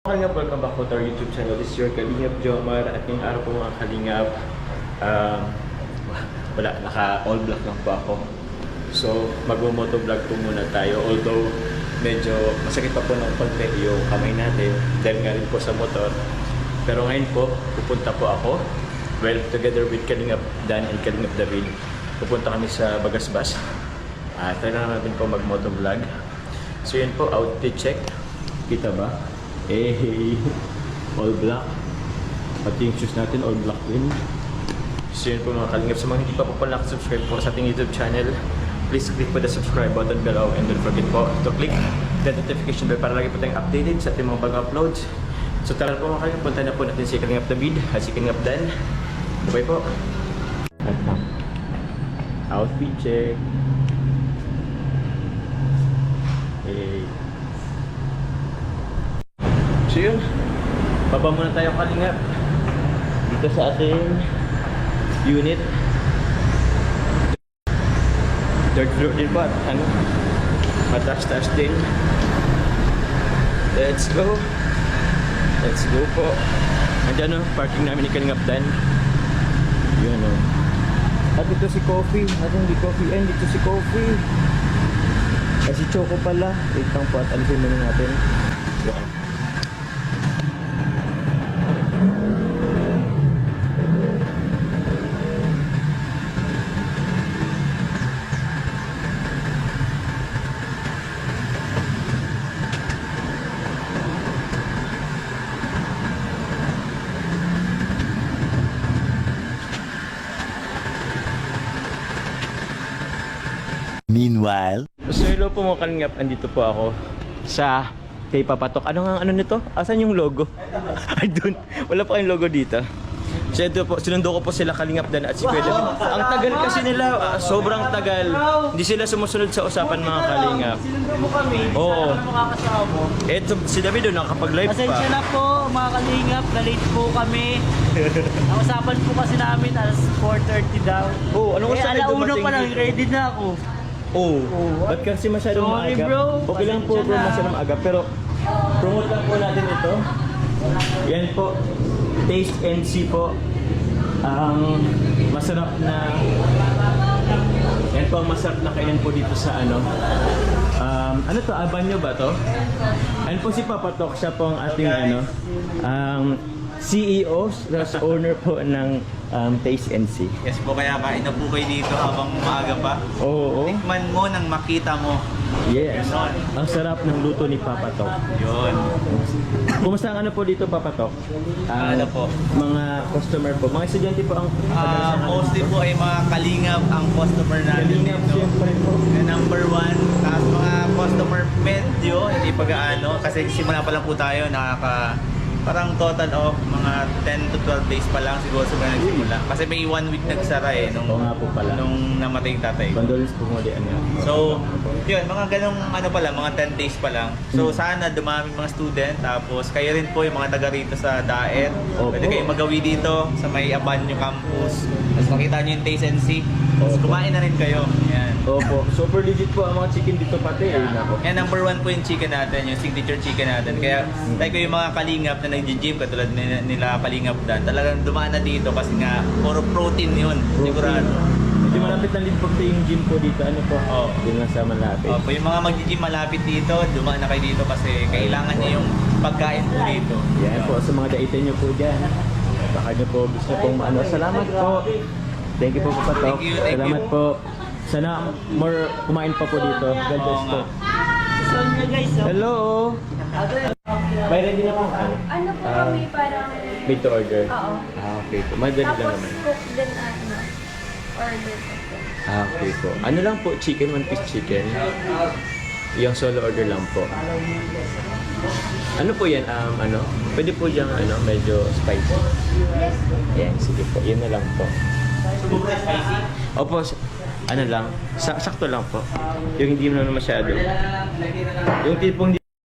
Kalingap, welcome back to our YouTube channel. This is your Kalingap Jomar at yung araw po mga Kalingap, naka-all black lang po ako. So, mag-motovlog po muna tayo. Although, medyo masakit pa po ng konti yung kamay natin dahil nga rin po sa motor. Pero ngayon po, pupunta po ako. Well, together with Kalingap Dan and Kalingap David, pupunta kami sa Bagasbas. Try na natin po mag-motovlog. So yun po, outfit check. Kita ba? Hey, all black. Pati yung shoes natin, all black din. So yun po mga Kalingap. Sa mga hindi pa po pala nakasubscribe po sa ating YouTube channel, please click po the subscribe button below and don't forget po to click the notification bell para lagi po tayong updated sa ating mga bagong uploads. So tara po mga Kalingap, punta na po natin si Kalingap David at si Kalingap Dan. Bye po. Outfit check. Hey. So yun, baba muna tayo Kalingap dito sa ating unit. Third floor din po at mataas-taas din. Let's go. Let's go po. Nandiyan parking namin ni Kalingap Dan. Yun At ito si Coffee. At hindi Coffee and dito si Coffee. Si Choco pala. Wait lang po at alisin muna natin. Yan. Meanwhile, So hello po mga Kalingap, andito po ako sa kay Papatok. Ano nito? Asan yung logo? I don't, wala pa kayong logo dito. So ito po, sinundo ko po sila Kalingap Dan at si Kuya David. Ang tagal kasi nila, sobrang tagal. Hindi sila sumusunod sa usapan mga Kalingap. Sinundo mo kami. Oo. Sana makakasama. Eto, si David doon nakapag-live pa. Pasensya na po mga Kalingap, na-late po kami. Ang usapan po kasi namin alas 4:30 daw. Oh, anong oras tayo alauna dumating pa lang, dito? ready na ako. Oh, ba't kasi masyadong Sorry, maaga? bro. Okay lang po bro, Pasensya na. masyadong maaga. Pero promote lang po natin ito. Yan po, Taste and See po. Ang masarap na yan po ang masarap na kainan po dito sa ano to, Abanyo ba to? Yan po si Papatok, siya po ang ating CEO, owner po ng Taste and See. Yes po, kaya kain na po kayo dito habang maaga pa. Oo. Tikman mo nang makita mo. Yes. Ang sarap ng luto ni Papatok. Yun. Kumusta ang ano po dito, Papatok? Ano po? Mga customer po. Mga estudyante po ang Mostly po ay mga kalingap ang customer natin Kalingap, dito. siyempre po. Number 1. Tapos mga customer medyo, hindi pa gaano. Kasi simula pa lang po tayo, parang total of mga 10 to 12 days pa lang siguro sa nagsimula. Kasi may 1 week nagsara nung, Oo nga po pala. nung namatay yung tatay ko. Condolence po muli. So, yun, mga ganong ano pala, mga 10 days pa lang. So, sana dumami mga student. Tapos, kayo rin po yung mga taga rito sa Daet. Opo. Pwede kayong magawi dito sa may Abanyo campus. Tapos, makita nyo yung Taste and See. Tapos, Opo. kumain na rin kayo. Yan. Opo. Super legit po ang mga chicken dito pati. Ayun ako. Yan, number 1 po yung chicken natin, yung signature chicken natin. Kaya, tayo ko yung mga kalingap na nag-gym, katulad nila Kalingap Dan, talagang dumaan na dito kasi nga, puro protein yun. Sigurado. Hindi malapit na din po yung gym po dito. Ano po? Oo. Yun lang sa malapit. Opo, yung mga mag-gym malapit dito, dumaan na kayo dito kasi kailangan niyo yung pagkain po dito. Yan po. Sa mga daitin nyo po dyan. Baka nyo po gusto pong ano. Salamat po. Thank you po, Papatok. Thank you, thank Salamat you. po. Sana more kumain pa po dito. God bless Oo po. nga. So nyo guys, Hello! May ready na po. Ano po kami parang... Made to order? Oo. Okay po. Madali lang Tapos naman. cook din order po. Okay po. Ano lang po, chicken, 1 piece chicken. Yung solo order lang po. Ano po yan? Pwede po yung medyo spicy. Yes po. Yan, sige po. Yun na lang po. Opo, ano lang. Sakto lang po. Yung hindi mo naman masyado. Yung tipong